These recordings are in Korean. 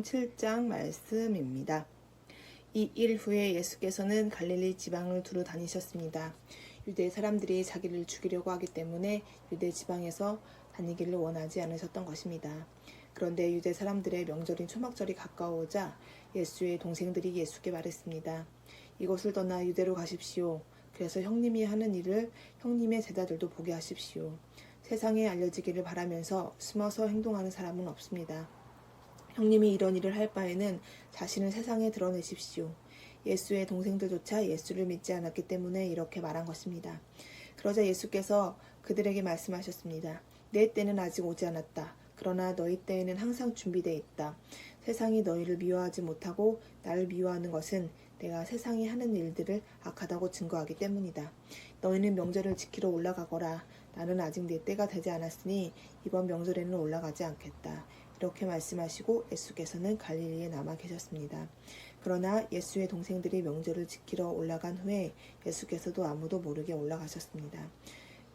요한복음 7장 말씀입니다. 이 일 후에 예수께서는 갈릴리 지방을 두루 다니셨습니다. 유대 사람들이 자기를 죽이려고 하기 때문에 유대 지방에서 다니기를 원하지 않으셨던 것입니다. 그런데 유대 사람들의 명절인 초막절이 가까워오자 예수의 동생들이 예수께 말했습니다. 이곳을 떠나 유대로 가십시오. 그래서 형님이 하는 일을 형님의 제자들도 보게 하십시오. 세상에 알려지기를 바라면서 숨어서 행동하는 사람은 없습니다. 형님이 이런 일을 할 바에는 자신을 세상에 드러내십시오. 예수의 동생들조차 예수를 믿지 않았기 때문에 이렇게 말한 것입니다. 그러자 예수께서 그들에게 말씀하셨습니다. 내 때는 아직 오지 않았다. 그러나 너희 때에는 항상 준비되어 있다. 세상이 너희를 미워하지 못하고 나를 미워하는 것은 내가 세상이 하는 일들을 악하다고 증거하기 때문이다. 너희는 명절을 지키러 올라가거라. 나는 아직 내 때가 되지 않았으니 이번 명절에는 올라가지 않겠다. 이렇게 말씀하시고 예수께서는 갈릴리에 남아 계셨습니다. 그러나 예수의 동생들이 명절을 지키러 올라간 후에 예수께서도 아무도 모르게 올라가셨습니다.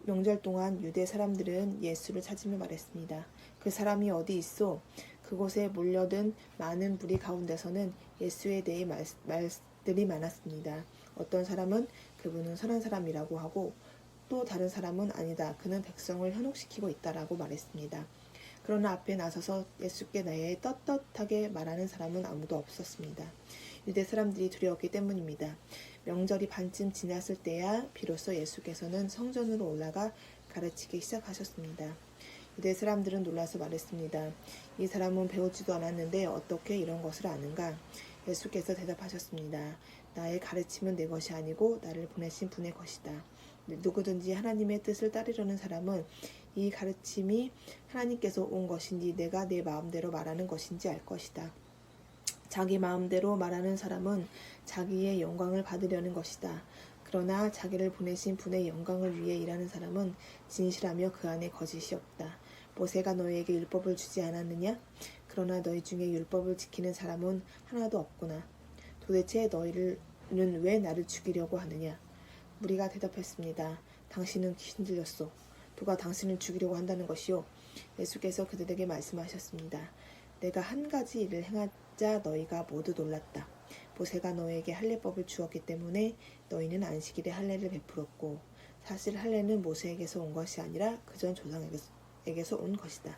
명절 동안 유대 사람들은 예수를 찾으며 말했습니다. 그 사람이 어디 있소? 그곳에 몰려든 많은 무리 가운데서는 예수에 대해 말들이 많았습니다. 어떤 사람은 그분은 선한 사람이라고 하고 또 다른 사람은 아니다. 그는 백성을 현혹시키고 있다라고 말했습니다. 그러나 앞에 나서서 예수께 대해 떳떳하게 말하는 사람은 아무도 없었습니다. 유대 사람들이 두려웠기 때문입니다. 명절이 반쯤 지났을 때야 비로소 예수께서는 성전으로 올라가 가르치기 시작하셨습니다. 유대 사람들은 놀라서 말했습니다. 이 사람은 배우지도 않았는데 어떻게 이런 것을 아는가? 예수께서 대답하셨습니다. 나의 가르침은 내 것이 아니고 나를 보내신 분의 것이다. 누구든지 하나님의 뜻을 따르려는 사람은 이 가르침이 하나님께서 온 것인지 내가 내 마음대로 말하는 것인지 알 것이다. 자기 마음대로 말하는 사람은 자기의 영광을 받으려는 것이다. 그러나 자기를 보내신 분의 영광을 위해 일하는 사람은 진실하며 그 안에 거짓이 없다. 모세가 너희에게 율법을 주지 않았느냐? 그러나 너희 중에 율법을 지키는 사람은 하나도 없구나. 도대체 너희는 왜 나를 죽이려고 하느냐? 무리가 대답했습니다. 당신은 귀신 들렸소. 누가 당신을 죽이려고 한다는 것이요? 예수께서 그들에게 말씀하셨습니다. 내가 한 가지 일을 행하자 너희가 모두 놀랐다. 모세가 너희에게 할례법을 주었기 때문에 너희는 안식일에 할례를 베풀었고 사실 할례는 모세에게서 온 것이 아니라 그전 조상에게서 온 것이다.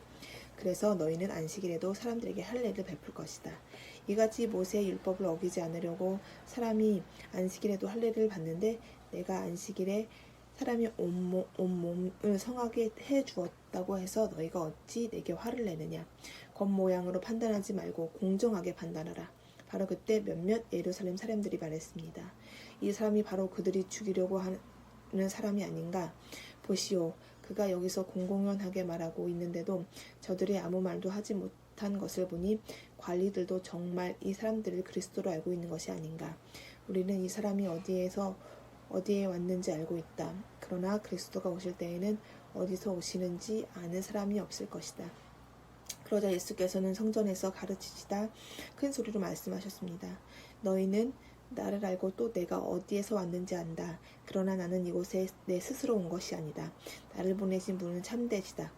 그래서 너희는 안식일에도 사람들에게 할례를 베풀 것이다. 이같이 모세의 율법을 어기지 않으려고 사람이 안식일에도 할례를 받는데 내가 안식일에 사람이 온몸을 성하게 해주었다고 해서 너희가 어찌 내게 화를 내느냐. 겉모양으로 판단하지 말고 공정하게 판단하라. 바로 그때 몇몇 예루살렘 사람들이 말했습니다. 이 사람이 바로 그들이 죽이려고 하는 사람이 아닌가. 보시오. 그가 여기서 공공연하게 말하고 있는데도 저들이 아무 말도 하지 못한 것을 보니 관리들도 정말 이 사람들을 그리스도로 알고 있는 것이 아닌가. 우리는 이 사람이 어디에 왔는지 알고 있다. 그러나 그리스도가 오실 때에는 어디서 오시는지 아는 사람이 없을 것이다. 그러자 예수께서는 성전에서 가르치시다 큰 소리로 말씀하셨습니다. 너희는 나를 알고 또 내가 어디에서 왔는지 안다. 그러나 나는 이곳에 내 스스로 온 것이 아니다. 나를 보내신 분은 참되시다.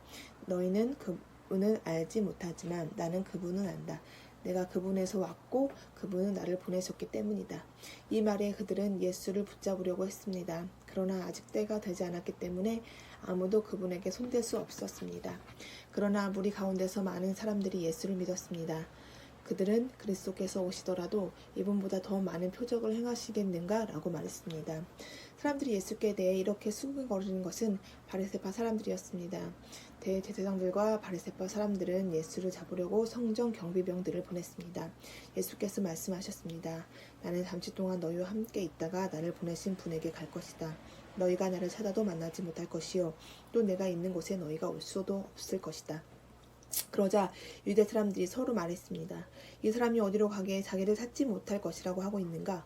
너희는 그분을 알지 못하지만 나는 그분은 안다. 내가 그분에서 왔고 그분은 나를 보내셨기 때문이다. 이 말에 그들은 예수를 붙잡으려고 했습니다. 그러나 아직 때가 되지 않았기 때문에 아무도 그분에게 손댈 수 없었습니다. 그러나 무리 가운데서 많은 사람들이 예수를 믿었습니다. 그들은 그리스도께서 오시더라도 이분보다 더 많은 표적을 행하시겠는가? 라고 말했습니다. 사람들이 예수께 대해 이렇게 수근거리는 것은 바리새파 사람들이었습니다. 대제사장들과 바리새파 사람들은 예수를 잡으려고 성전 경비병들을 보냈습니다. 예수께서 말씀하셨습니다. 나는 잠시 동안 너희와 함께 있다가 나를 보내신 분에게 갈 것이다. 너희가 나를 찾아도 만나지 못할 것이요 또 내가 있는 곳에 너희가 올 수도 없을 것이다. 그러자 유대 사람들이 서로 말했습니다. 이 사람이 어디로 가게 자기를 찾지 못할 것이라고 하고 있는가?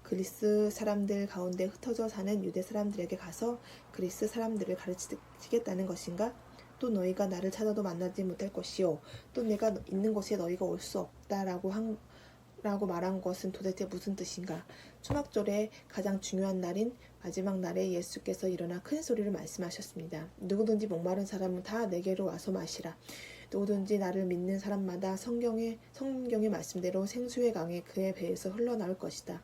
그리스 사람들 가운데 흩어져 사는 유대 사람들에게 가서 그리스 사람들을 가르치겠다는 것인가? 또 너희가 나를 찾아도 만나지 못할 것이요 또 내가 있는 곳에 너희가 올 수 없다라고 말한 것은 도대체 무슨 뜻인가? 초막절의 가장 중요한 날인 마지막 날에 예수께서 일어나 큰 소리를 말씀하셨습니다. 누구든지 목마른 사람은 다 내게로 와서 마시라. 누구든지 나를 믿는 사람마다 성경의 말씀대로 생수의 강이 그의 배에서 흘러나올 것이다.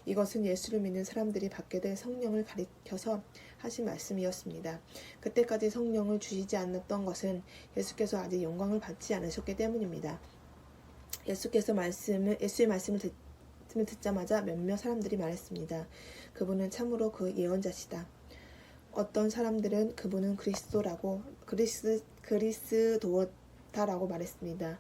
이것은 예수를 믿는 사람들이 받게 될 성령을 가리켜서 하신 말씀이었습니다. 그때까지 성령을 주시지 않았던 것은 예수께서 아직 영광을 받지 않으셨기 때문입니다. 예수의 말씀을 듣자마자 몇몇 사람들이 말했습니다. 그분은 참으로 그 예언자시다. 어떤 사람들은 그분은 그리스도다라고 말했습니다.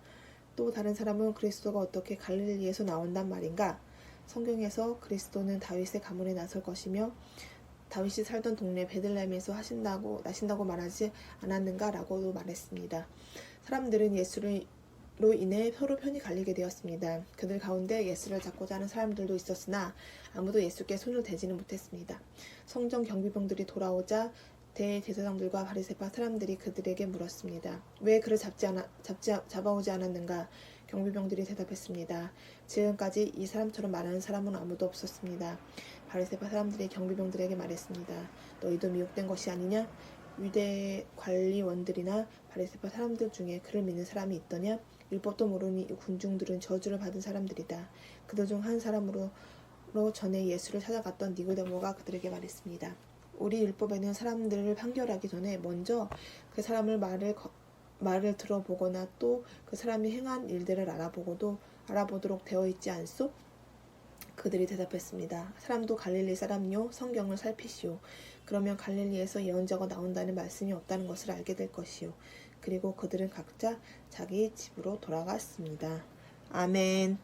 또 다른 사람은 그리스도가 어떻게 갈릴리에서 나온단 말인가? 성경에서 그리스도는 다윗의 가문에 나설 것이며 다윗이 살던 동네 베들레헴에서 나신다고 말하지 않았는가? 라고도 말했습니다. 사람들은 예수로 인해 서로 편이 갈리게 되었습니다. 그들 가운데 예수를 잡고자 하는 사람들도 있었으나 아무도 예수께 손을 대지는 못했습니다. 성전 경비병들이 돌아오자 대제사장들과 바리새파 사람들이 그들에게 물었습니다. 왜 그를 잡아오지 않았는가? 경비병들이 대답했습니다. 지금까지 이 사람처럼 말하는 사람은 아무도 없었습니다. 바리새파 사람들이 경비병들에게 말했습니다. 너희도 미혹된 것이 아니냐? 유대 관리원들이나 바리새파 사람들 중에 그를 믿는 사람이 있더냐? 율법도 모르니 이 군중들은 저주를 받은 사람들이다. 그들 중 한 사람으로 전에 예수를 찾아갔던 니고데모가 그들에게 말했습니다. 우리 율법에는 사람들을 판결하기 전에 먼저 그 사람을 말을 들어보거나 또 그 사람이 행한 일들을 알아보도록 되어 있지 않소? 그들이 대답했습니다. 사람도 갈릴리 사람이요 성경을 살피시오. 그러면 갈릴리에서 예언자가 나온다는 말씀이 없다는 것을 알게 될 것이요. 그리고 그들은 각자 자기 집으로 돌아갔습니다. 아멘.